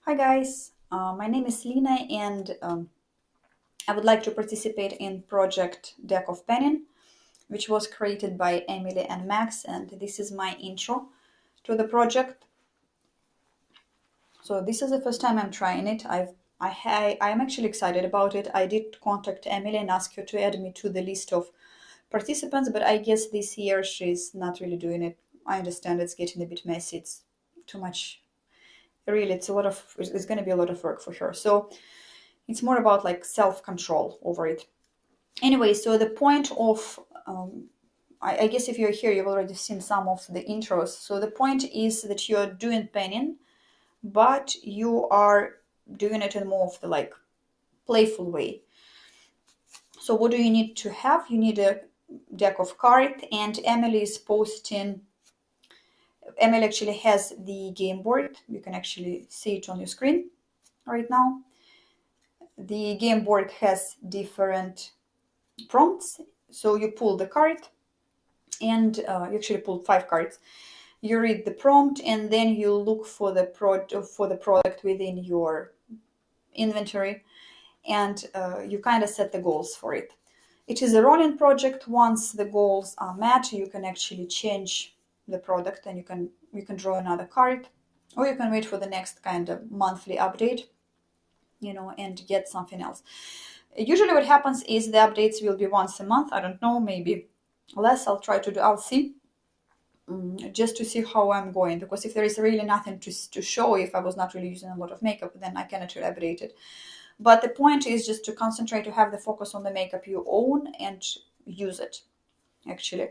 Hi guys, my name is Lina and I would like to participate in project Deck of Penning, which was created by Emily and Max, and this is my intro to the project. So this is the first time I'm trying it. I am actually excited about it. I did contact Emily and ask her to add me to the list of participants, but I guess this year she's not really doing it. I understand it's getting a bit messy. It's too much. Really, it's going to be a lot of work for her. So it's more about like self-control over it. Anyway, so the point of I guess if you're here, you've already seen some of the intros. So the point is that you're doing penning, but you are doing it in more of the like playful way. So what do you need to have? You need a deck of cards, and Emily is posting. Emily actually has the game board. You can actually see it on your screen right now. The game board has different prompts. So you pull the card, and you actually pulled 5 cards. You read the prompt, and then you look for the product within your inventory, and you kind of set the goals for it. It is a rolling project. Once the goals are met, you can actually change the product, and you can draw another card, or you can wait for the next kind of monthly update, and get something else. Usually what happens is the updates will be once a month. I don't know, maybe less. I'll see, just to see how I'm going, because if there is really nothing to show, if I was not really using a lot of makeup, then I cannot really update it. But the point is just to concentrate, to have the focus on the makeup you own and use it. Actually,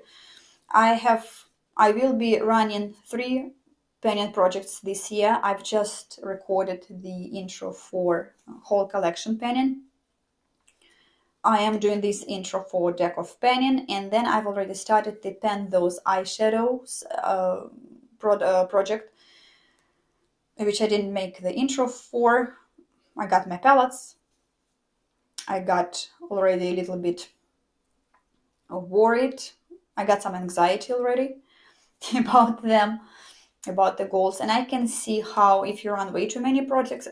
I will be running 3 penning projects this year. I've just recorded the intro for whole collection penning. I am doing this intro for Deck of Penning, and then I've already started to pen those eyeshadows project, which I didn't make the intro for. I got my palettes. I got already a little bit worried. I got some anxiety already about them, about the goals, and I can see how if you run way too many projects,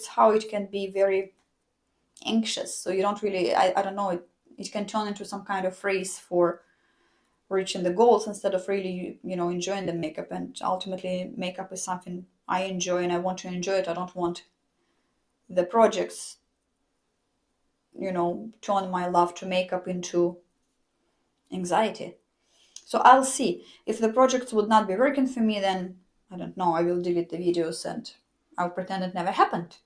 how it can be very anxious. So you don't really, I don't know, it can turn into some kind of race for reaching the goals instead of really, enjoying the makeup. And ultimately, makeup is something I enjoy and I want to enjoy it. I don't want the projects, turn my love to makeup into anxiety. So I'll see. If the projects would not be working for me, then I don't know, I will delete the videos and I'll pretend it never happened.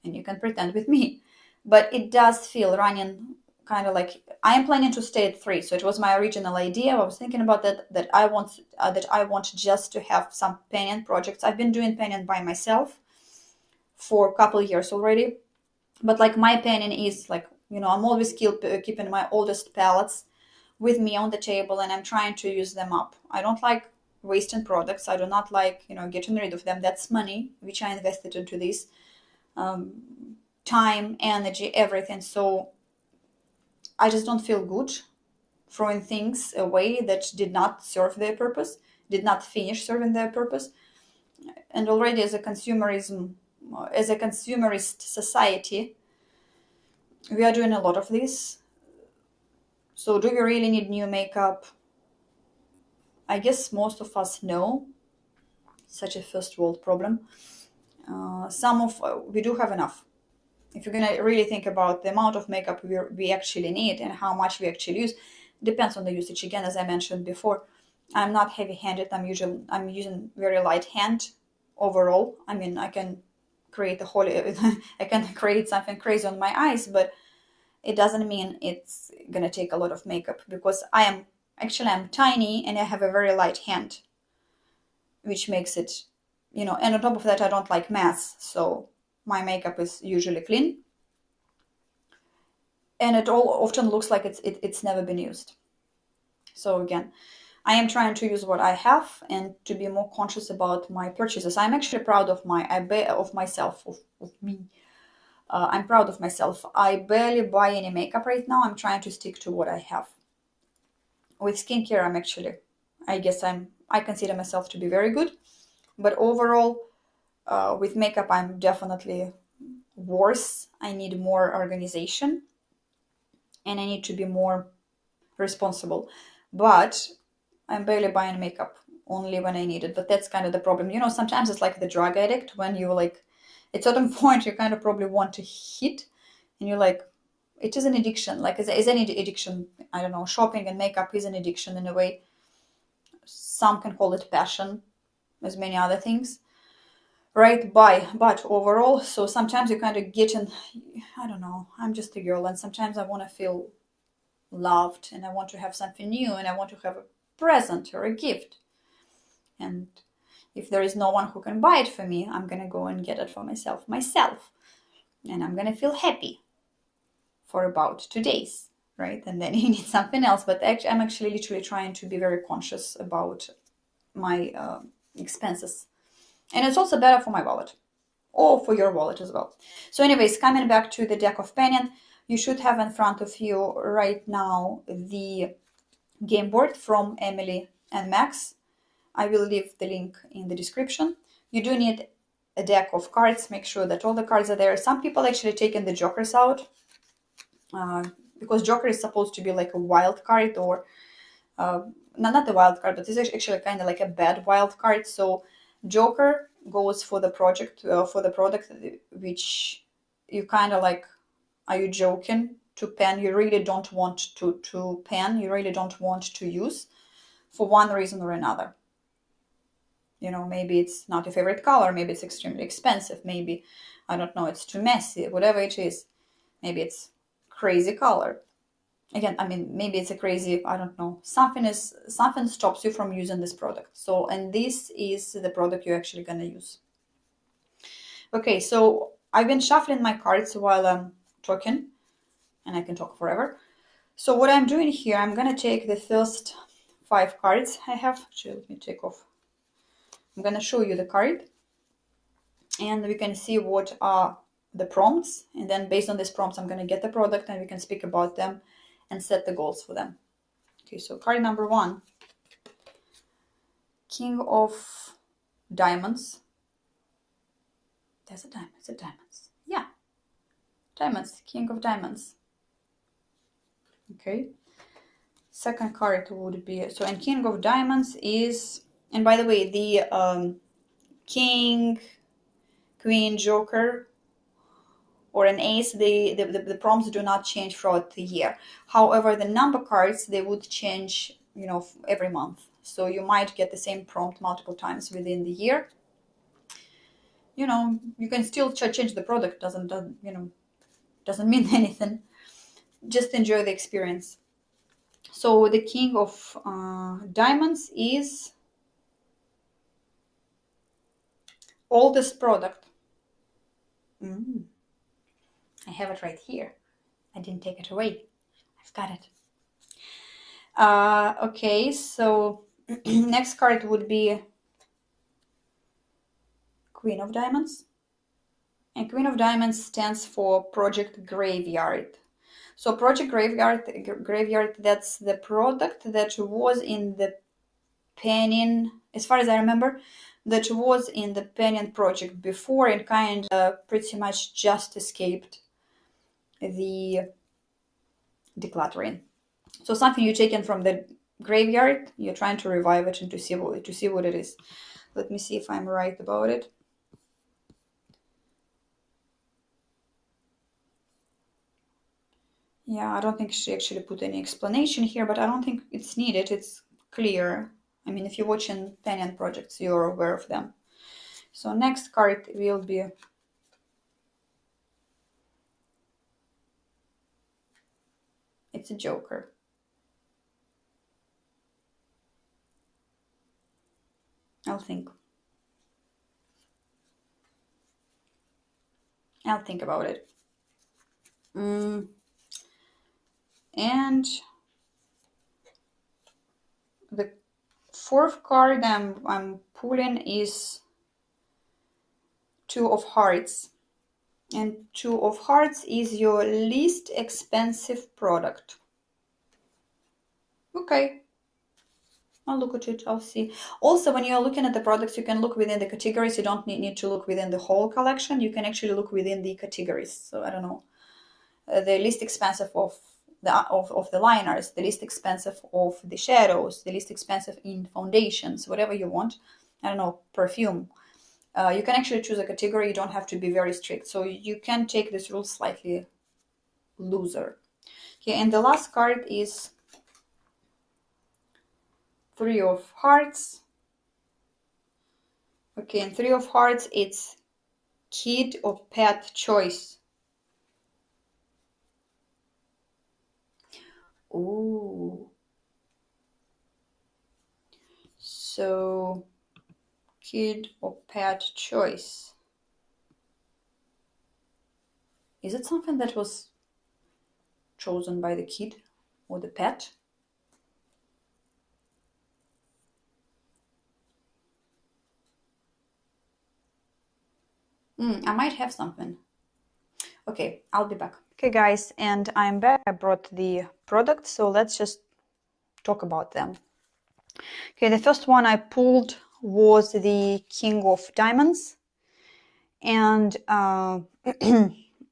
And you can pretend with me. But it does feel running kind of like I am planning to stay at 3. So it was my original idea. I was thinking about that I want just to have some penning projects. I've been doing penning by myself for a couple of years already. But like my penning is like, I'm always keeping my oldest palettes with me on the table, and I'm trying to use them up. I don't like wasting products. I do not like, getting rid of them. That's money which I invested into this. Time, energy, everything. So I just don't feel good throwing things away that did not serve their purpose, did not finish serving their purpose. And already as a consumerist society, we are doing a lot of this. So do we really need new makeup? I guess most of us know. Such a first world problem. We do have enough. If you're gonna really think about the amount of makeup we actually need and how much we actually use, depends on the usage. Again, as I mentioned before, I'm not heavy-handed. I'm using very light hand overall. I mean, I can create a whole I can create something crazy on my eyes, but it doesn't mean it's gonna take a lot of makeup, because I'm tiny and I have a very light hand, which makes it, and on top of that, I don't like mess, so my makeup is usually clean, and it all often looks like it's never been used. So again, I am trying to use what I have and to be more conscious about my purchases. I'm actually proud of myself, of me. I'm proud of myself. I barely buy any makeup right now. I'm trying to stick to what I have. With skincare, I consider myself to be very good. But overall, With makeup, I'm definitely worse. I need more organization and I need to be more responsible. But I'm barely buying makeup only when I need it. But that's kind of the problem. You know, sometimes it's like the drug addict when you like, at certain point, you kind of probably want to hit and you're like, it is an addiction. Like, is any addiction, I don't know, shopping and makeup is an addiction in a way. Some can call it passion, as many other things, right? But overall, so sometimes you kind of get in, I don't know, I'm just a girl and sometimes I want to feel loved and I want to have something new and I want to have a present or a gift. And if there is no one who can buy it for me, I'm going to go and get it for myself. And I'm going to feel happy for about 2 days, right? And then you need something else. But actually, I'm actually literally trying to be very conscious about my expenses. And it's also better for my wallet or for your wallet as well. So anyways, coming back to the deck of Panion, you should have in front of you right now the game board from Emily and Max. I will leave the link in the description. You do need a deck of cards. Make sure that all the cards are there. Some people actually taken the jokers out because joker is supposed to be like a wild card or not a wild card, but it's actually kind of like a bad wild card. So joker goes for the project for the product which you kind of like, are you joking, to pen you really don't want to pen, you really don't want to use for one reason or another. You know, maybe it's not your favorite color, maybe it's extremely expensive, maybe, I don't know, it's too messy, whatever it is. Maybe it's crazy color. Again, I mean, maybe it's a crazy, I don't know, something stops you from using this product. So, and this is the product you're actually gonna use. Okay, so I've been shuffling my cards while I'm talking, and I can talk forever. So what I'm doing here, I'm gonna take the first 5 cards I have. Actually, let me take off. I'm gonna show you the card, and we can see what are the prompts, and then based on these prompts, I'm gonna get the product, and we can speak about them and set the goals for them. Okay, so card number 1, King of Diamonds. There's a diamond. Is it diamonds? Yeah, diamonds. King of Diamonds. Okay. Second card would be, so, and King of Diamonds is, and by the way, the King, Queen, Joker, or an ace, the prompts do not change throughout the year. However, the number cards, they would change, you know, every month. So you might get the same prompt multiple times within the year. You know, you can still change the product. Doesn't you know, doesn't mean anything. Just enjoy the experience. So the King of Diamonds is oldest product. I have it right here. I didn't take it away. I've got it. Okay, so next card would be Queen of Diamonds. And Queen of Diamonds stands for Project Graveyard. So Project Graveyard, that's the product that was in the Panion, as far as I remember, that was in the Panion project before and kind of pretty much just escaped the decluttering. So something you taken from the graveyard, you're trying to revive it and to see what it is. Let me see if I'm right about it. Yeah, I don't think she actually put any explanation here, but I don't think it's needed. It's clear. I mean, if you're watching Panion projects, you're aware of them. So next card will be it's a Joker. I'll think. I'll think about it. And the fourth card I'm pulling is Two of Hearts. And Two of Hearts is your least expensive product. Okay. I'll look at it. I'll see. Also, when you're looking at the products, you can look within the categories. You don't need to look within the whole collection. You can actually look within the categories. So I don't know, the least expensive of the liners, the least expensive of the shadows, the least expensive in foundations, whatever you want. I don't know, perfume. You can actually choose a category. You don't have to be very strict. So you can take this rule slightly looser. Okay, and the last card is Three of Hearts. Okay, and Three of Hearts, it's kid or pet choice. Ooh. So, kid or pet choice. Is it something that was chosen by the kid or the pet? I might have something. Okay, I'll be back. Okay, guys, and I'm back. I brought the products, so let's just talk about them. Okay, the first one I pulled was the King of Diamonds, and I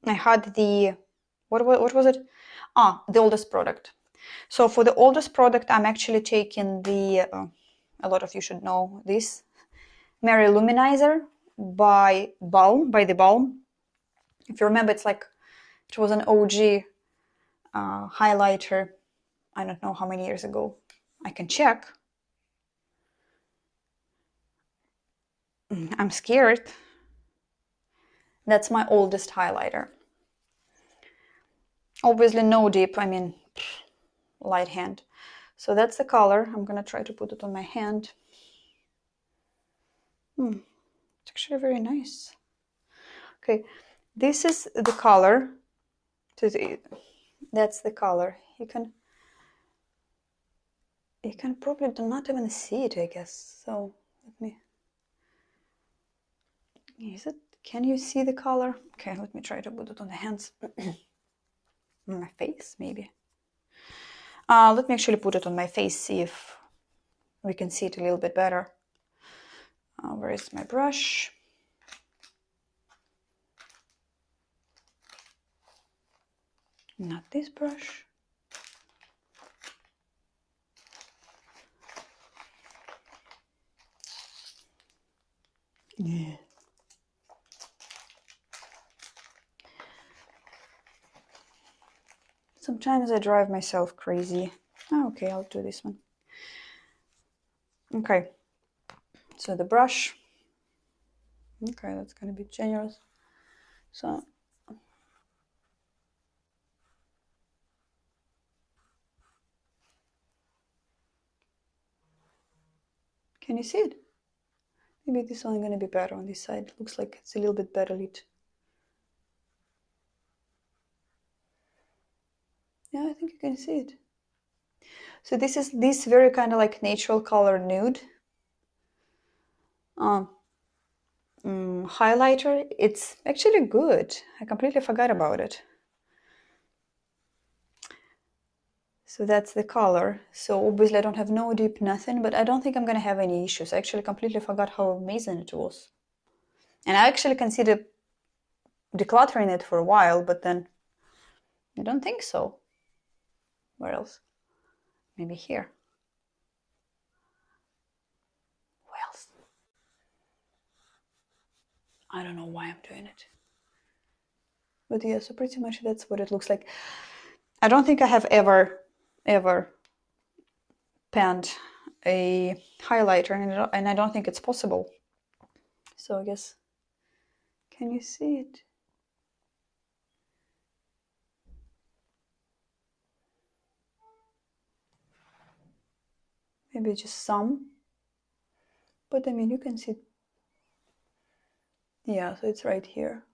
had the what was it? The oldest product. So for the oldest product, I'm actually taking the a lot of you should know this Merry Luminizer by Balm, by the Balm. If you remember, it was an OG highlighter. I don't know how many years ago. I can check. I'm scared. That's my oldest highlighter. Obviously no dip, I mean light hand. So that's the color. I'm gonna try to put it on my hand. It's actually very nice. Okay, this is the color. That's the color. You can probably not even see it, I guess. So let me. Is it? Can you see the color? Okay, let me try to put it on the hands. On my face, maybe. Let me actually put it on my face, see if we can see it a little bit better. Where is my brush? Not this brush. Yeah. Sometimes I drive myself crazy. Okay, I'll do this one. Okay, so the brush. Okay, that's gonna be generous. So can you see it? Maybe this one is gonna be better on this side. Looks like it's a little bit better lit. Yeah, I think you can see it. So this is this very kind of like natural color nude highlighter. It's actually good. I completely forgot about it. So that's the color. So obviously I don't have no dip, nothing, but I don't think I'm gonna have any issues. I actually completely forgot how amazing it was. And I actually considered decluttering it for a while, but then I don't think so. Where else? Maybe here. Where else? I don't know why I'm doing it. But yeah, so pretty much that's what it looks like. I don't think I have ever panned a highlighter, and I don't think it's possible. So I guess, can you see it? Maybe just some, but I mean, you can see, yeah, so it's right here.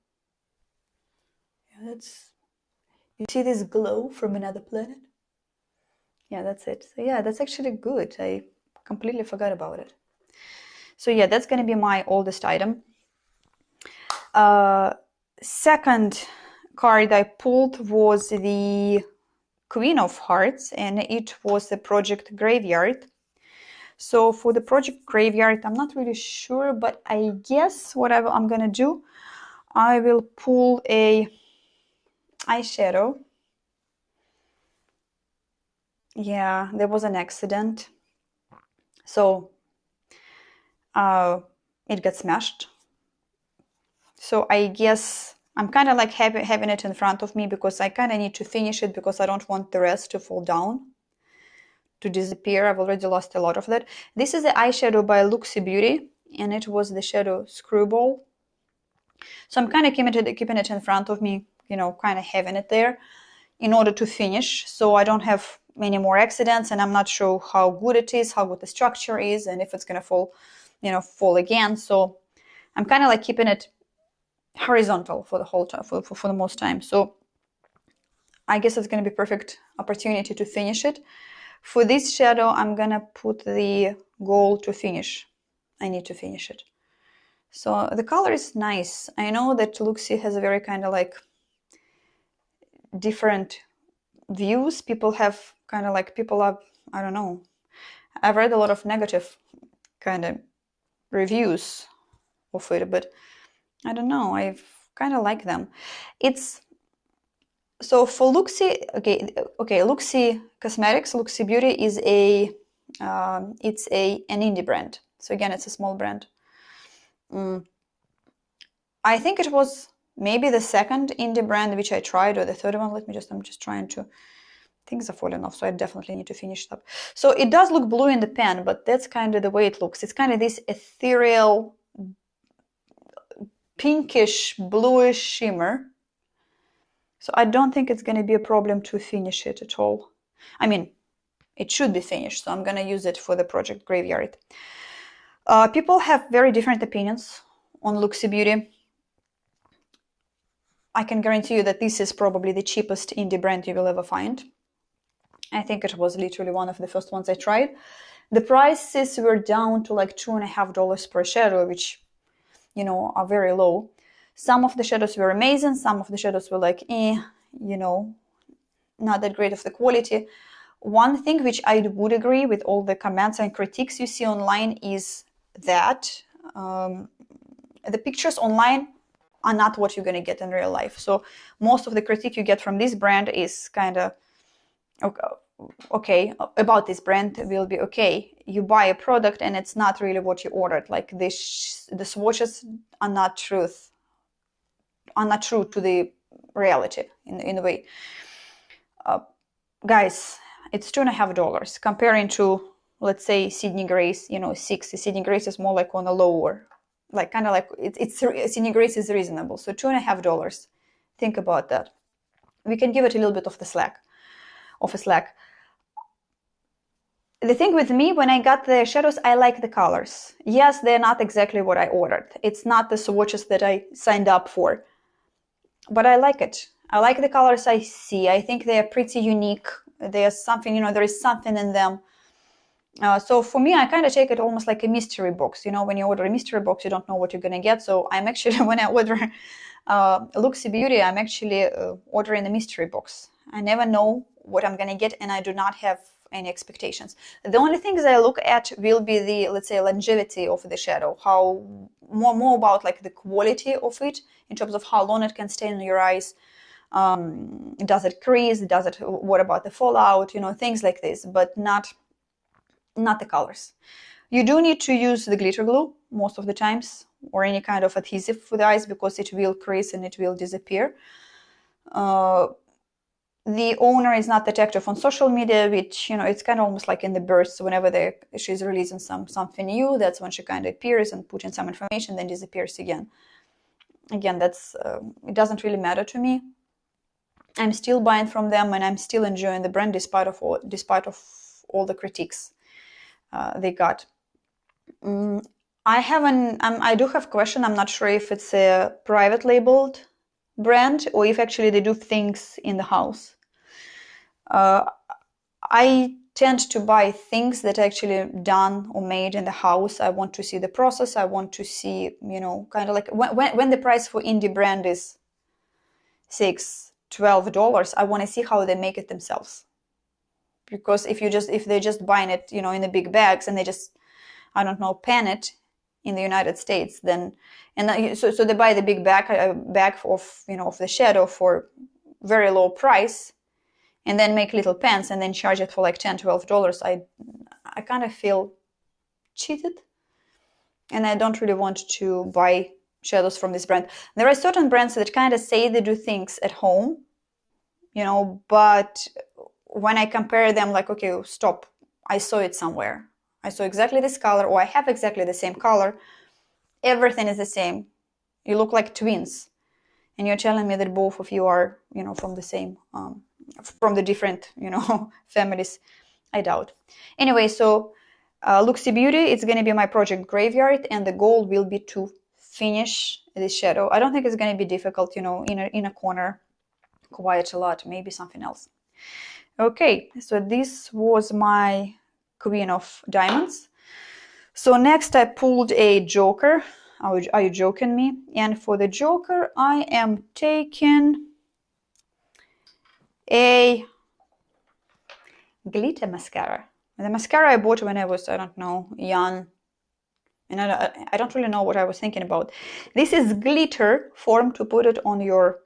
Yeah, that's, you see this glow from another planet? Yeah, that's it. So yeah, that's actually good. I completely forgot about it. So yeah, that's gonna be my oldest item. Second card I pulled was the Queen of Hearts, and it was the Project Graveyard. So for the project Graveyard, I'm not really sure, but I guess what I'm gonna do, I will pull a eyeshadow. Yeah, there was an accident. So it got smashed. So I guess I'm kind of like having it in front of me because I kind of need to finish it because I don't want the rest to fall down, to disappear. I've already lost a lot of that. This is the eyeshadow by Looxi Beauty, and it was the shadow Screwball. So I'm kind of keeping it in front of me, you know, kind of having it there in order to finish, so I don't have many more accidents, and I'm not sure how good it is, how good the structure is, and if it's gonna fall, you know, fall again. So I'm kind of like keeping it horizontal for the whole time, for the most time. So I guess it's gonna be perfect opportunity to finish it. For this shadow, I'm gonna put the gold to finish. I need to finish it. So the color is nice. I know that Looxi has a very kind of like different views. People have kind of like, people are, I don't know, I've read a lot of negative kind of reviews of it, but I don't know, I've kind of like them. It's so for Looxi, okay, Looxi Cosmetics, Looxi Beauty is it's an indie brand. So again, it's a small brand. I think it was maybe the second indie brand which I tried, or the third one. I'm just trying to, things are falling off, so I definitely need to finish it up. So it does look blue in the pen, but that's kind of the way it looks. It's kind of this ethereal, pinkish, bluish shimmer. So I don't think it's going to be a problem to finish it at all. I mean, it should be finished, so I'm going to use it for the project Graveyard. People have very different opinions on Looxi Beauty. I can guarantee you that this is probably the cheapest indie brand you will ever find. I think it was literally one of the first ones I tried. The prices were down to like $2.50 per shadow, which, you know, are very low. Some of the shadows were amazing. Some of the shadows were like, you know, not that great of the quality. One thing which I would agree with all the comments and critiques you see online is that the pictures online are not what you're going to get in real life. So most of the critique you get from this brand is kind of, okay, about this brand will be okay. You buy a product and it's not really what you ordered. Like the swatches are not true to the reality in a way. Guys, it's $2.50 comparing to, let's say, Sydney Grace, you know, $6. Sydney Grace is more like on a lower, like kind of like it's Sydney Grace is reasonable. So $2.50. Think about that. We can give it a little bit of a slack. The thing with me, when I got the shadows, I like the colors. Yes, they're not exactly what I ordered. It's not the swatches that I signed up for, but I like it. I like the colors I see. I think they are pretty unique. There's something, you know, there is something in them. So for me, I kind of take it almost like a mystery box. You know, when you order a mystery box, you don't know what you're going to get. So I'm actually, when I order Looxi Beauty, I'm actually ordering a mystery box. I never know what I'm going to get, and I do not have any expectations. The only things I look at will be the, let's say, longevity of the shadow, how more about like the quality of it in terms of how long it can stay in your eyes. Does it crease? What about the fallout? You know, things like this, but not the colors. You do need to use the glitter glue most of the times, or any kind of adhesive for the eyes, because it will crease and it will disappear. The owner is not that active on social media, which, you know, it's kind of almost like in the bursts. Whenever she's releasing something new, that's when she kind of appears and puts in some information, then disappears again. Again, that's it doesn't really matter to me. I'm still buying from them, and I'm still enjoying the brand despite of all the critiques they got. I do have a question. I'm not sure if it's a private labeled brand or if actually they do things in the house. I tend to buy things that are actually done or made in the house. I want to see the process. I want to see, you know, kind of like when the price for indie brand is $6, $12, I want to see how they make it themselves. because if they're just buying it, you know, in the big bags and they just, I don't know, pan it in the United States, then, and so they buy the big bag of, you know, of the shadow for very low price, and then make little pans and then charge it for like $10-12. I kind of feel cheated, and I don't really want to buy shadows from this brand. There are certain brands that kind of say they do things at home, you know, but when I compare them, like, okay, stop, I saw it somewhere. I saw exactly this color, or I have exactly the same color. Everything is the same. You look like twins. And you're telling me that both of you are, you know, from the same, from the different, you know, families. I doubt. Anyway, so Looxi Beauty, it's going to be my project Graveyard, and the goal will be to finish this shadow. I don't think it's going to be difficult, you know, in a corner quite a lot, maybe something else. Okay, so this was my Queen of Diamonds. So next I pulled a Joker. Are you joking me? And for the Joker, I am taking a glitter mascara. The mascara I bought when I was, I don't know, young. And I don't really know what I was thinking about. This is glitter form to put it on your,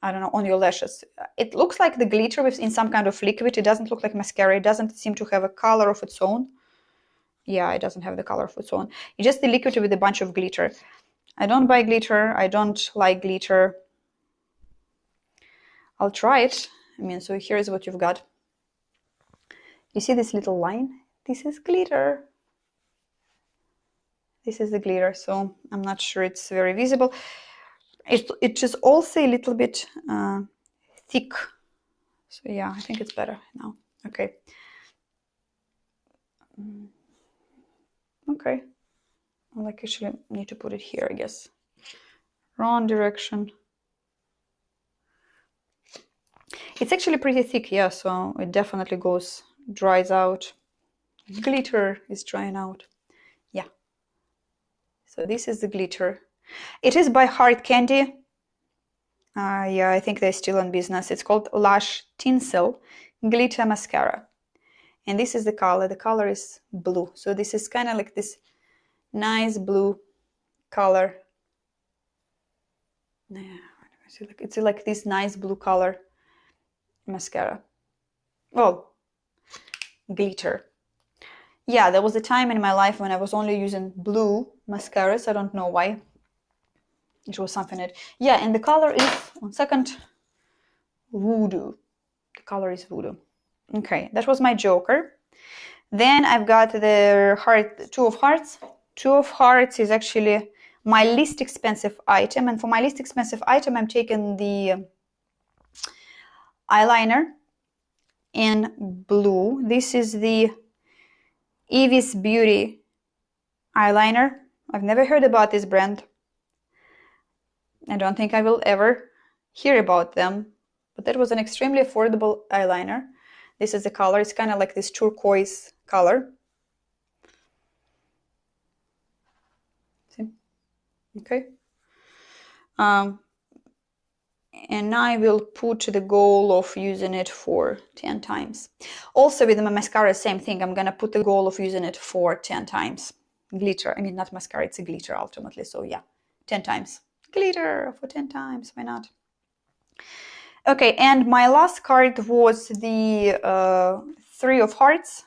I don't know, on your lashes. It looks like the glitter in some kind of liquid. It doesn't look like mascara. It doesn't seem to have a color of its own. Yeah, it doesn't have the color of its own. It's just the liquid with a bunch of glitter. I don't buy glitter. I don't like glitter. I'll try it. I mean, so here's what you've got. You see this little line? This is glitter. This is the glitter, so I'm not sure it's very visible. It's just also a little bit thick. So yeah, I think it's better now. Okay. Okay. I'll like actually need to put it here, I guess. Wrong direction. It's actually pretty thick, yeah, so it definitely dries out. Glitter is drying out. Yeah. So this is the glitter. It is by Hard Candy. Yeah, I think they're still in business. It's called Lush Tinsel Glitter Mascara. And this is the color. The color is blue. So this is kind of like this nice blue color. Yeah, it's like this nice blue color mascara. Well, glitter. Yeah, there was a time in my life when I was only using blue mascaras. I don't know why. It was something that, yeah, and the color is, one second, Voodoo. The color is Voodoo. Okay, that was my Joker. Then I've got the Two of Hearts. Two of Hearts is actually my least expensive item. And for my least expensive item, I'm taking the eyeliner in blue. This is the Evis Beauty eyeliner. I've never heard about this brand. I don't think I will ever hear about them. But that was an extremely affordable eyeliner. This is the color. It's kind of like this turquoise color. See? Okay. And I will put the goal of using it for 10 times. Also with my mascara, same thing. I'm going to put the goal of using it for 10 times. Glitter. I mean, not mascara, it's a glitter ultimately. So yeah, 10 times. Glitter for 10 times. Why not? Okay, and my last card was the Three of Hearts.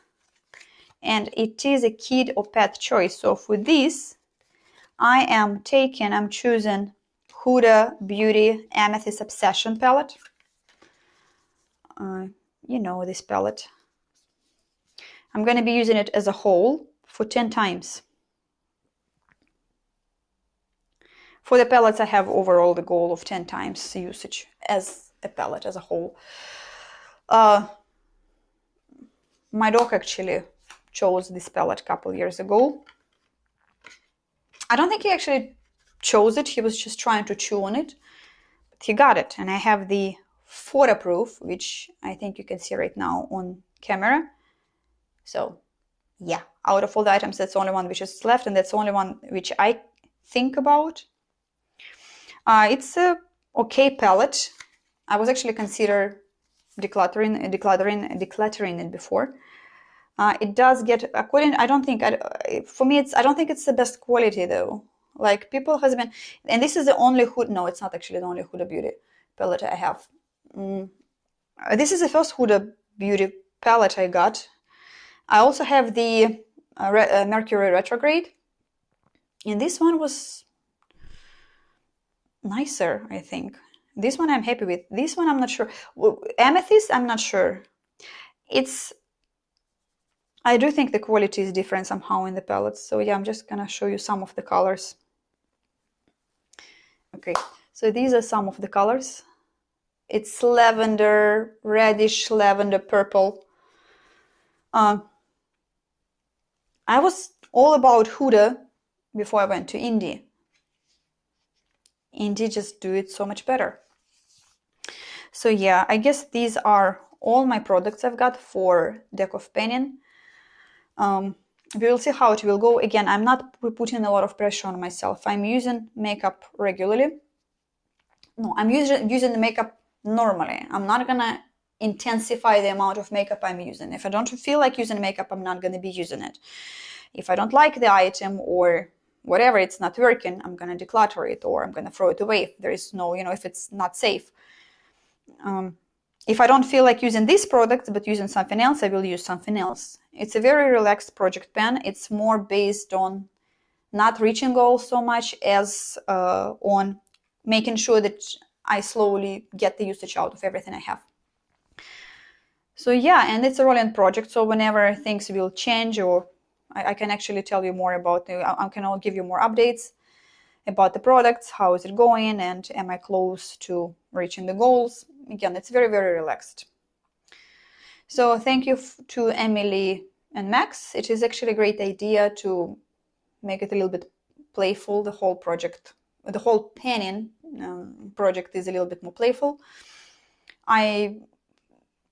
And it is a kid or pet choice. So for this, I'm choosing Huda Beauty Amethyst Obsession palette. You know this palette. I'm going to be using it as a whole for 10 times. For the palettes, I have overall the goal of 10 times usage as a palette as a whole. My dog actually chose this palette a couple years ago. I don't think he actually chose it. He was just trying to chew on it. But he got it. And I have the photoproof, which I think you can see right now on camera. So, yeah. Out of all the items, that's the only one which is left. And that's the only one which I think about. It's a okay palette. I was actually consider decluttering it before. It does get, according, I don't think, for me, I don't think it's the best quality though. Like people has been, and this is the only Huda, no, it's not actually the only Huda Beauty palette I have. This is the first Huda Beauty palette I got. I also have the Mercury Retrograde, and this one was nicer, I think. This one I'm happy with. This one I'm not sure. Amethyst, I'm not sure. I do think the quality is different somehow in the palettes. So yeah, I'm just gonna show you some of the colors. Okay, so these are some of the colors. It's lavender, reddish lavender, purple. I was all about Huda before I went to Indie. Indie just do it so much better. So yeah, I guess these are all my products I've got for deck of painting. We will see how it will go. Again, I'm not putting a lot of pressure on myself. I'm using makeup regularly. No, I'm using the makeup normally. I'm not gonna intensify the amount of makeup I'm using. If I don't feel like using makeup, I'm not gonna be using it. If I don't like the item or whatever, it's not working, I'm gonna declutter it or I'm gonna throw it away if there is no, if it's not safe. If I don't feel like using this product but using something else, I will use something else. It's a very relaxed project pen. It's more based on not reaching goals so much as on making sure that I slowly get the usage out of everything I have. So yeah, and it's a rolling project, so whenever things will change or I can actually tell you more about I can give you more updates about the products, how is it going, and am I close to reaching the goals. Again, it's very, very relaxed. So thank you to Emily and Max. It is actually a great idea to make it a little bit playful. The whole project, the whole painting project is a little bit more playful. I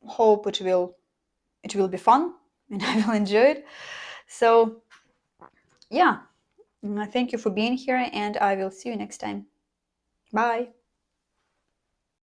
hope it will be fun and I will enjoy it. So yeah, thank you for being here and I will see you next time. Bye.